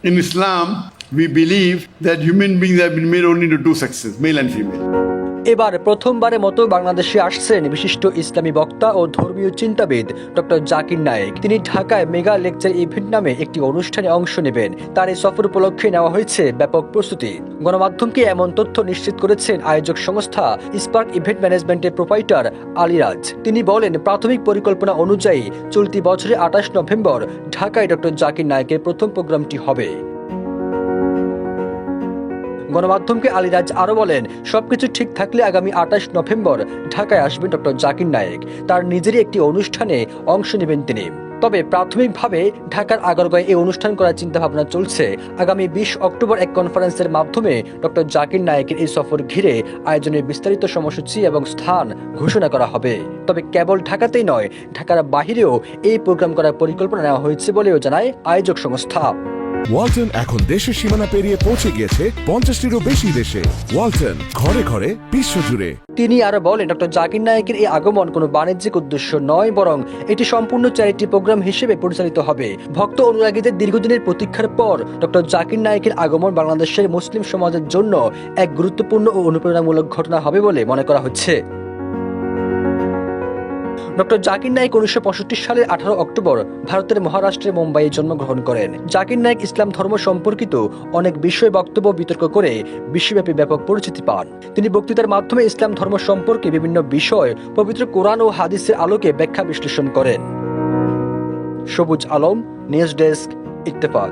In Islam, we believe that human beings have been made only to two sexes, male and female. এবার প্রথমবারের মতো বাংলাদেশে আসছেন বিশিষ্ট ইসলামী বক্তা ও ধর্মীয় চিন্তাবিদ ডক্টর জাকির নায়েক। তিনি ঢাকায় মেগা লেকচার ইভেন্ট নামে একটি অনুষ্ঠানে অংশ নেবেন। তার এই সফর উপলক্ষে নেওয়া হয়েছে ব্যাপক প্রস্তুতি। গণমাধ্যমকে এমন তথ্য নিশ্চিত করেছেন আয়োজক সংস্থা স্পার্ক ইভেন্ট ম্যানেজমেন্টের প্রোপাইটার আলিরাজ। তিনি বলেন, প্রাথমিক পরিকল্পনা অনুযায়ী চলতি বছরের 28 নভেম্বর ঢাকায় ডক্টর জাকির নায়েকের প্রথম প্রোগ্রামটি হবে। গণমাধ্যমকে আলিরাজ আরো বলেন, সবকিছু ঠিক থাকলে আগামী 28 নভেম্বর ঢাকায় আসবেন ডক্টর জাকির নায়েক। তার নিজেরই একটি অনুষ্ঠানে অংশ নেবেন তিনি। তবে প্রাথমিকভাবে ঢাকার আগারগাঁয়ে এই অনুষ্ঠান করার চিন্তাভাবনা চলছে। আগামী 20 অক্টোবর এক কনফারেন্সের মাধ্যমে ডক্টর জাকির নায়েকের এই সফর ঘিরে আয়োজনের বিস্তারিত সময়সূচি এবং স্থান ঘোষণা করা হবে। তবে কেবল ঢাকাতেই নয়, ঢাকার বাহিরেও এই প্রোগ্রাম করার পরিকল্পনা নেওয়া হয়েছে বলেও জানায় আয়োজক সংস্থা। ওয়ালটন এখন দেশের সীমানা পেরিয়ে পৌঁছে গিয়েছে 50টিরও বেশি দেশে। ওয়ালটন, ঘরে ঘরে, বিশ্বজুড়ে। তিনি আরো বলেন, ডক্টর জাকির নায়েকের এই আগমন কোনো বাণিজ্যিক উদ্দেশ্য নয়, বরং এটি সম্পূর্ণ চ্যারিটি প্রোগ্রাম হিসেবে পরিচালিত হবে। ভক্ত অনুরাগীদের দীর্ঘদিনের প্রতীক্ষার পর ডক্টর জাকির নায়েকের আগমন বাংলাদেশের মুসলিম সমাজের জন্য এক গুরুত্বপূর্ণ ও অনুপ্রেরণামূলক ঘটনা হবে বলে মনে করা হচ্ছে। ডক্টর জাকির নায়েক 1965 সালের 18 অক্টোবর ভারতের মহারাষ্ট্রের মুম্বাইয়ে জন্মগ্রহণ করেন। জাকির নায়েক ইসলাম ধর্ম সম্পর্কিত অনেক বিষয়ে বক্তব্য বিতর্ক করে বিশ্বব্যাপী ব্যাপক পরিচিতি পান। তিনি বক্তৃতার মাধ্যমে ইসলাম ধর্ম সম্পর্কে বিভিন্ন বিষয় পবিত্র কোরআন ও হাদিসের আলোকে ব্যাখ্যা বিশ্লেষণ করেন। সবুজ আলম, নিউজ ডেস্ক, ইত্তেফাক।